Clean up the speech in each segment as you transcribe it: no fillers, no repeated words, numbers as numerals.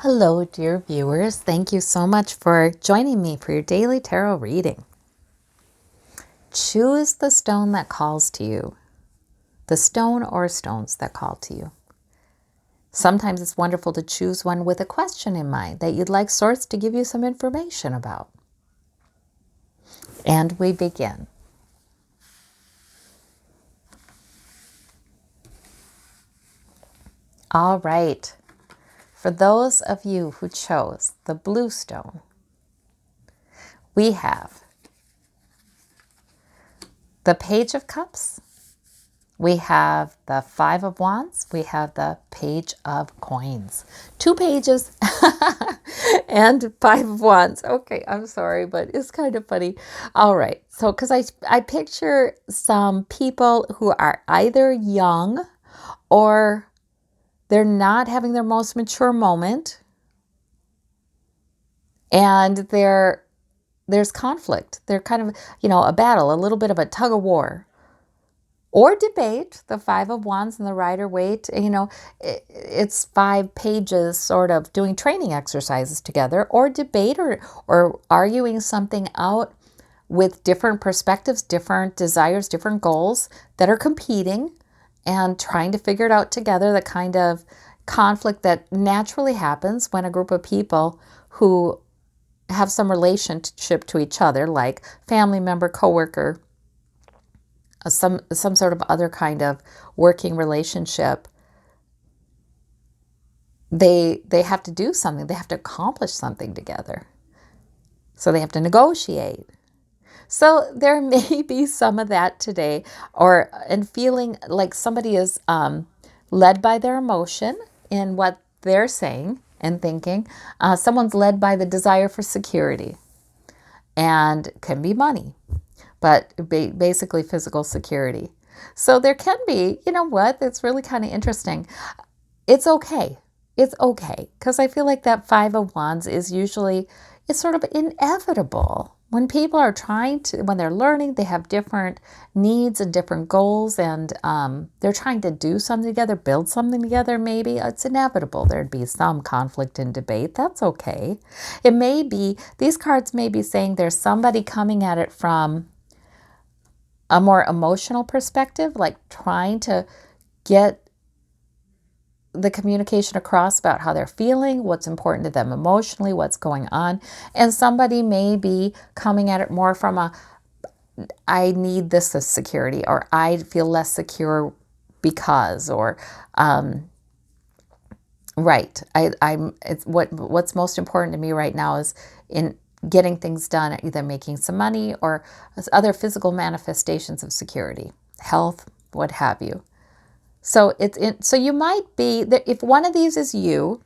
Hello, dear viewers. Thank you so much for joining me for your daily tarot reading. Choose the stone that calls to you, the stone or stones that call to you. Sometimes it's wonderful to choose one with a question in mind that you'd like Source to give you some information about. And we begin. All right. For those of you who chose the blue stone, we have the Page of Cups, we have the Five of Wands, we have the Page of Coins. 2 pages and 5 of Wands. Okay, I'm sorry, but it's kind of funny. All right, so because I picture some people who are either young or they're not having their most mature moment, and there's conflict. They're kind of, a battle, a little bit of a tug of war. Or debate, the Five of Wands and the Rider-Waite. It's 5 pages sort of doing training exercises together, or debate or arguing something out with different perspectives, different desires, different goals that are competing and trying to figure it out together, the kind of conflict that naturally happens when a group of people who have some relationship to each other, like family member, coworker, some sort of other kind of working relationship, they have to do something. They have to accomplish something together. So they have to negotiate. So there may be some of that today, and feeling like somebody is led by their emotion in what they're saying and thinking. Someone's led by the desire for security, and can be money, but basically physical security. So there can be, it's really kind of interesting. It's okay. It's okay. Because I feel like that Five of Wands is usually, it's sort of inevitable. When people are when they're learning, they have different needs and different goals, and they're trying to do something together, build something together, maybe. It's inevitable there'd be some conflict and debate. That's okay. It may be, these cards may be saying there's somebody coming at it from a more emotional perspective, like trying to get the communication across about how they're feeling, what's important to them emotionally, what's going on. And somebody may be coming at it more from I need this as security, or I feel less secure because, or right. What's most important to me right now is in getting things done, either making some money or other physical manifestations of security, health, what have you. So so you might be, if one of these is you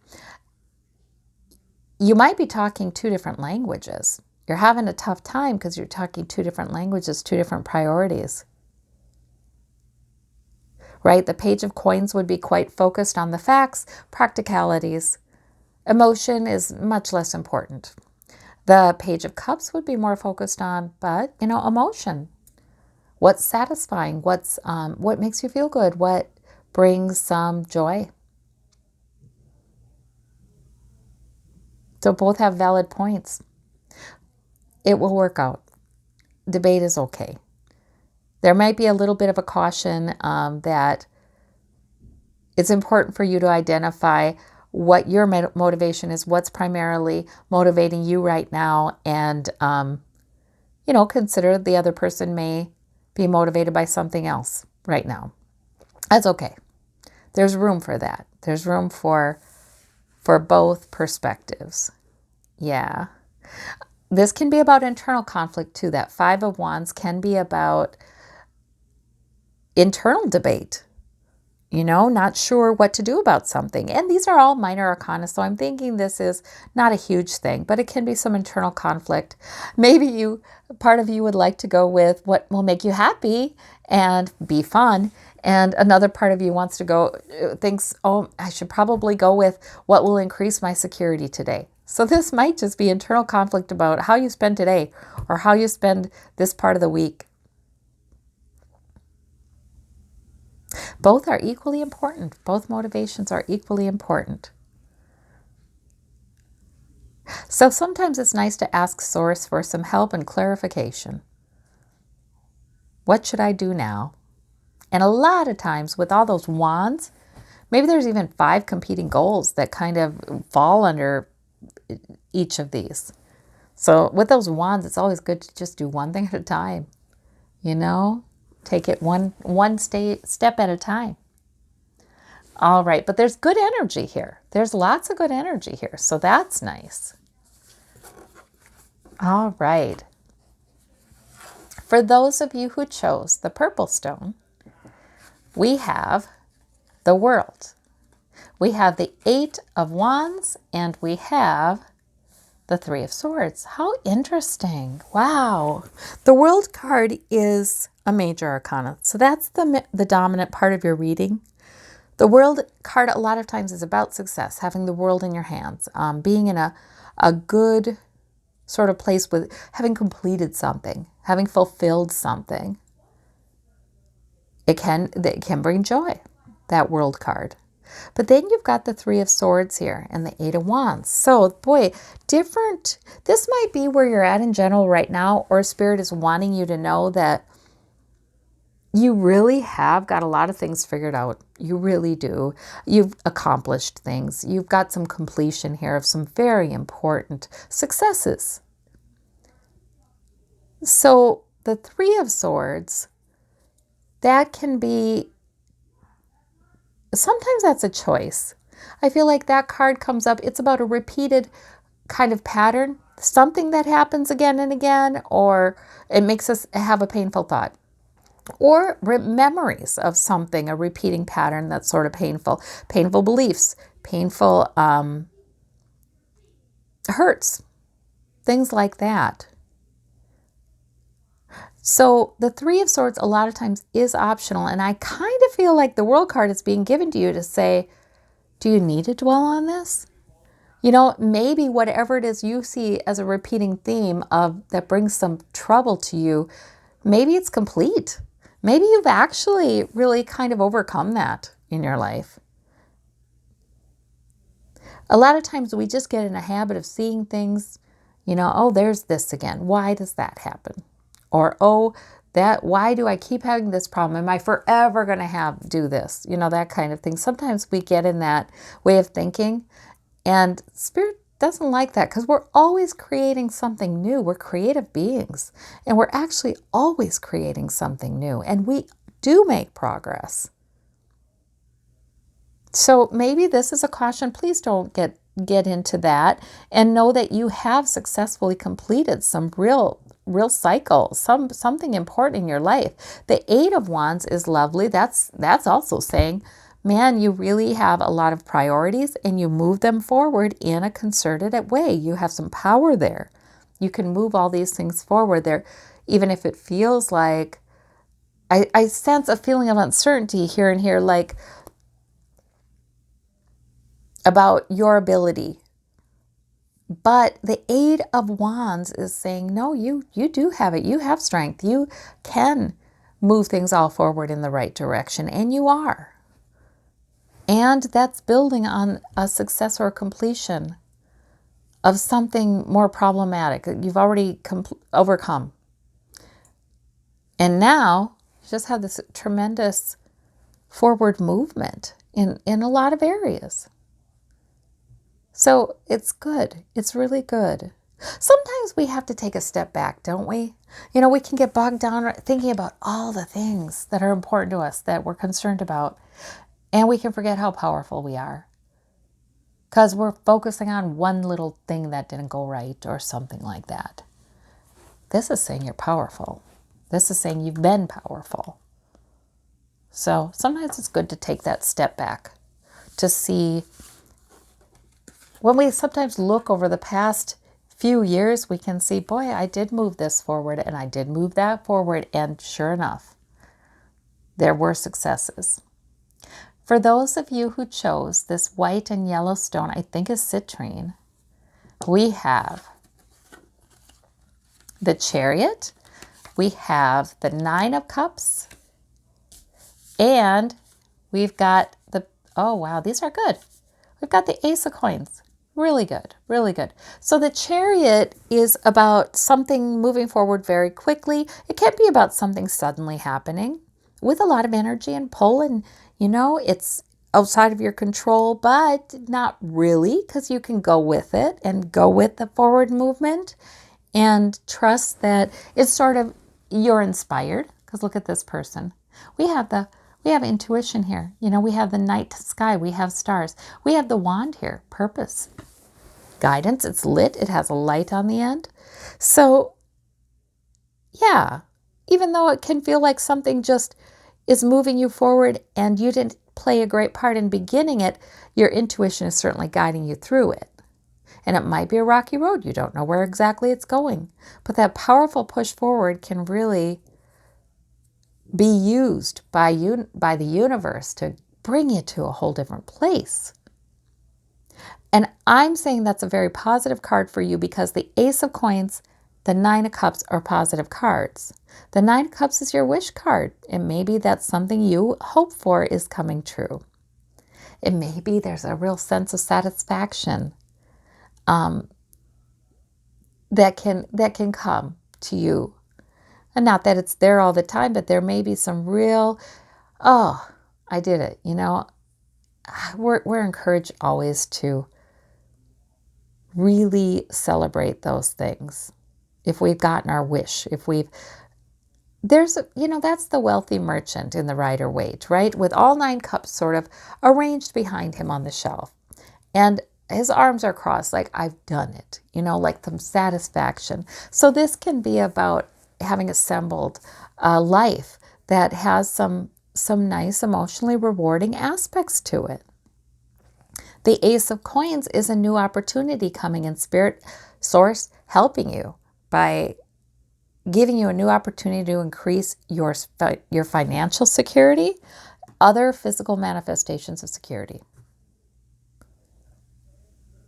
might be talking 2 different languages. You're having a tough time because you're talking 2 different languages, 2 different priorities. Right? The Page of Coins would be quite focused on the facts, practicalities. Emotion is much less important. The Page of Cups would be more focused on, but, emotion. What's satisfying? What makes you feel good? What brings some joy? So both have valid points. It will work out. Debate is okay. There might be a little bit of a caution that it's important for you to identify what your motivation is, what's primarily motivating you right now, and, consider the other person may be motivated by something else right now. That's okay. There's room for that. There's room for both perspectives. Yeah. This can be about internal conflict too. That Five of Wands can be about internal debate, not sure what to do about something. And these are all minor arcana, so I'm thinking this is not a huge thing, but it can be some internal conflict. Maybe part of you would like to go with what will make you happy and be fun, and another part of you thinks, oh, I should probably go with what will increase my security today. So this might just be internal conflict about how you spend today or how you spend this part of the week. Both are equally important. Both motivations are equally important. So sometimes it's nice to ask Source for some help and clarification. What should I do now? And a lot of times with all those wands, maybe there's even 5 competing goals that kind of fall under each of these. So with those wands, it's always good to just do one thing at a time. You know, take it one step at a time. All right, but there's good energy here. There's lots of good energy here, so that's nice. All right. For those of you who chose the purple stone, we have the World. We have the 8 of Wands, and we have the 3 of Swords. How interesting. Wow. The World card is a major arcana. So that's the dominant part of your reading. The World card a lot of times is about success, having the world in your hands, being in a good sort of place with having completed something, having fulfilled something. It can bring joy, that World card. But then you've got the 3 of Swords here and the 8 of Wands. So, boy, different. This might be where you're at in general right now, or Spirit is wanting you to know that you really have got a lot of things figured out. You really do. You've accomplished things. You've got some completion here of some very important successes. So the 3 of Swords, that can be, sometimes that's a choice. I feel like that card comes up. It's about a repeated kind of pattern, something that happens again and again, or it makes us have a painful thought. Or memories of something, a repeating pattern that's sort of painful. Painful beliefs, painful hurts, things like that. So the 3 of Swords a lot of times is optional. And I kind of feel like the World card is being given to you to say, do you need to dwell on this? You know, maybe whatever it is you see as a repeating theme of that brings some trouble to you, maybe it's complete. Maybe you've actually really kind of overcome that in your life. A lot of times we just get in a habit of seeing things, you know, oh, there's this again. Why does that happen? Or, oh, why do I keep having this problem? Am I forever going to do this? You know, that kind of thing. Sometimes we get in that way of thinking, and Spirit doesn't like that because we're always creating something new. We're creative beings, and we're actually always creating something new, and we do make progress. So maybe this is a caution. Please don't get into that, and know that you have successfully completed some real cycle, something important in your life. The 8 of Wands is lovely. That's also saying, man, you really have a lot of priorities and you move them forward in a concerted way. You have some power there. You can move all these things forward there, even if it feels like, I sense a feeling of uncertainty here and here, like about your ability. But the 8 of Wands is saying, no, you do have it. You have strength. You can move things all forward in the right direction, and you are. And that's building on a success or completion of something more problematic that you've already overcome. And now you just have this tremendous forward movement in a lot of areas. So it's good. It's really good. Sometimes we have to take a step back, don't we? You know, we can get bogged down thinking about all the things that are important to us, that we're concerned about. And we can forget how powerful we are because we're focusing on one little thing that didn't go right or something like that. This is saying you're powerful. This is saying you've been powerful. So sometimes it's good to take that step back to see. When we sometimes look over the past few years, we can see, boy, I did move this forward and I did move that forward. And sure enough, there were successes. For those of you who chose this white and yellow stone, I think is citrine, we have the Chariot, we have the 9 of Cups, and we've got oh wow, these are good. We've got the Ace of Coins. Really good, really good. So the Chariot is about something moving forward very quickly. It can be about something suddenly happening with a lot of energy and pull, and it's outside of your control, but not really, because you can go with it and go with the forward movement and trust that it's sort of, you're inspired, because look at this person. We have intuition here. We have the night sky, we have stars, we have the wand here, purpose, guidance. It's lit, it has a light on the end. So yeah, even though it can feel like something just is moving you forward and you didn't play a great part in beginning it, your intuition is certainly guiding you through it. And it might be a rocky road. You don't know where exactly it's going. But that powerful push forward can really be used by the universe to bring you to a whole different place. And I'm saying that's a very positive card for you because the Ace of Coins, the Nine of Cups are positive cards. The Nine of Cups is your wish card. And maybe that's something you hope for is coming true. It may be there's a real sense of satisfaction that can come to you. And not that it's there all the time, but there may be some real, oh, I did it. We're encouraged always to really celebrate those things. If we've gotten our wish, that's the wealthy merchant in the Rider-Waite, right? With all 9 cups sort of arranged behind him on the shelf. And his arms are crossed, like, I've done it, like some satisfaction. So this can be about having assembled a life that has some nice emotionally rewarding aspects to it. The Ace of Coins is a new opportunity coming in, spirit source helping you by giving you a new opportunity to increase your financial security, other physical manifestations of security.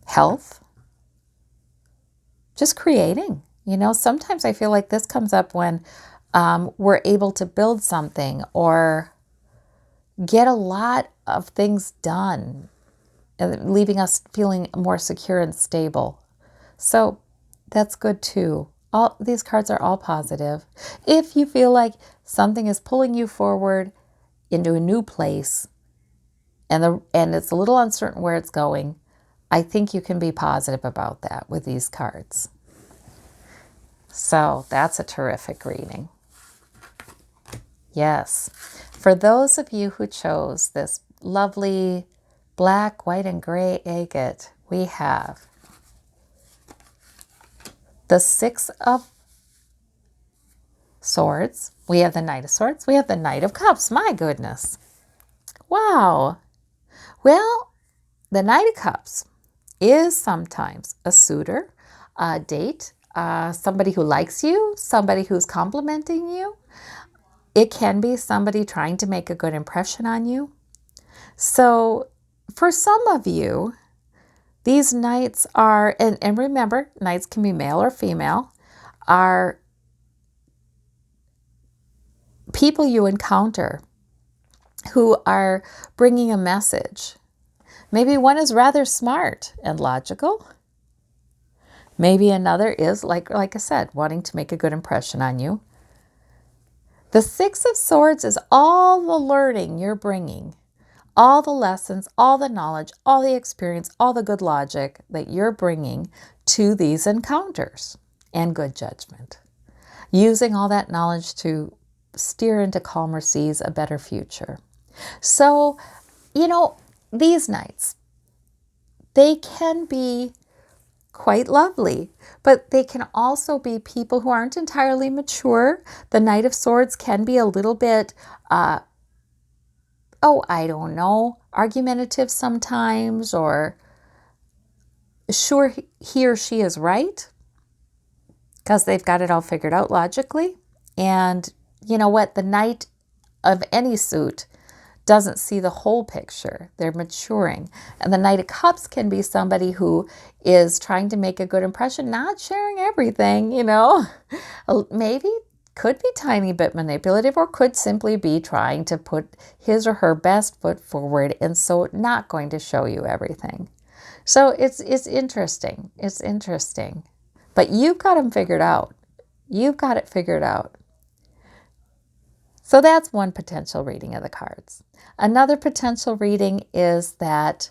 Health, just creating. Sometimes I feel like this comes up when we're able to build something or get a lot of things done, leaving us feeling more secure and stable. So that's good too. All these cards are all positive. If you feel like something is pulling you forward into a new place and it's a little uncertain where it's going, I think you can be positive about that with these cards. So that's a terrific reading. Yes. For those of you who chose this lovely black, white, and gray agate, we have the 6 of Swords. We have the Knight of Swords. We have the Knight of Cups. My goodness. Wow. Well, the Knight of Cups is sometimes a suitor, a date, somebody who likes you, somebody who's complimenting you. It can be somebody trying to make a good impression on you. So for some of you, these knights are, and remember, knights can be male or female, are people you encounter who are bringing a message. Maybe one is rather smart and logical. Maybe another is, like I said, wanting to make a good impression on you. The 6 of Swords is all the learning you're bringing, all the lessons, all the knowledge, all the experience, all the good logic that you're bringing to these encounters, and good judgment. Using all that knowledge to steer into calmer seas, a better future. So, these knights, they can be quite lovely, but they can also be people who aren't entirely mature. The Knight of Swords can be a little bit, I don't know, argumentative sometimes, or sure he or she is right because they've got it all figured out logically. And you know what? The Knight of any suit doesn't see the whole picture. They're maturing. And the Knight of Cups can be somebody who is trying to make a good impression, not sharing everything, Maybe could be tiny bit manipulative, or could simply be trying to put his or her best foot forward, and so not going to show you everything. So it's interesting. It's interesting. But you've got them figured out. You've got it figured out. So that's one potential reading of the cards. Another potential reading is that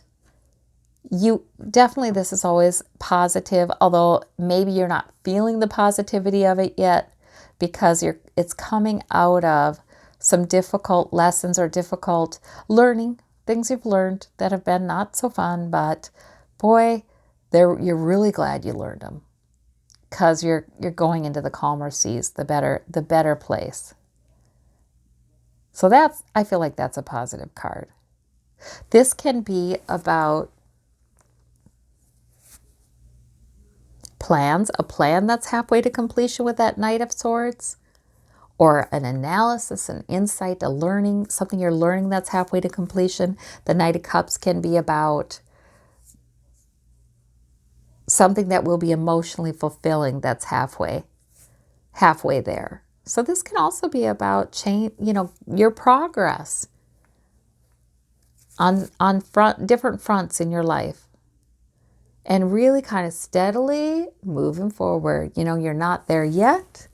you definitely, this is always positive, although maybe you're not feeling the positivity of it yet because it's coming out of some difficult lessons or difficult learning, things you've learned that have been not so fun, but boy, you're really glad you learned them because you're going into the calmer seas, the better place. So I feel like that's a positive card. This can be about plans, a plan that's halfway to completion with that Knight of Swords, or an analysis, an insight, a learning, something you're learning that's halfway to completion. The Knight of Cups can be about something that will be emotionally fulfilling that's halfway there. So this can also be about your progress on different fronts in your life. And really kind of steadily moving forward. You're not there yet,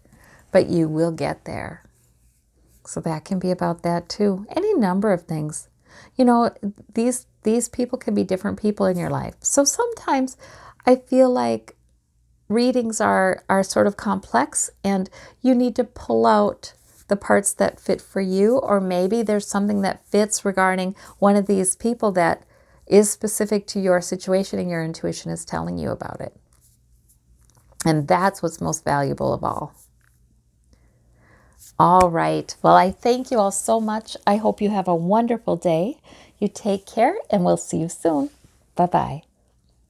but you will get there. So that can be about that too. Any number of things. These people can be different people in your life. So sometimes I feel like readings are sort of complex and you need to pull out the parts that fit for you, or maybe there's something that fits regarding one of these people that is specific to your situation and your intuition is telling you about it. And that's what's most valuable of all. All right. Well, I thank you all so much. I hope you have a wonderful day. You take care and we'll see you soon. Bye-bye.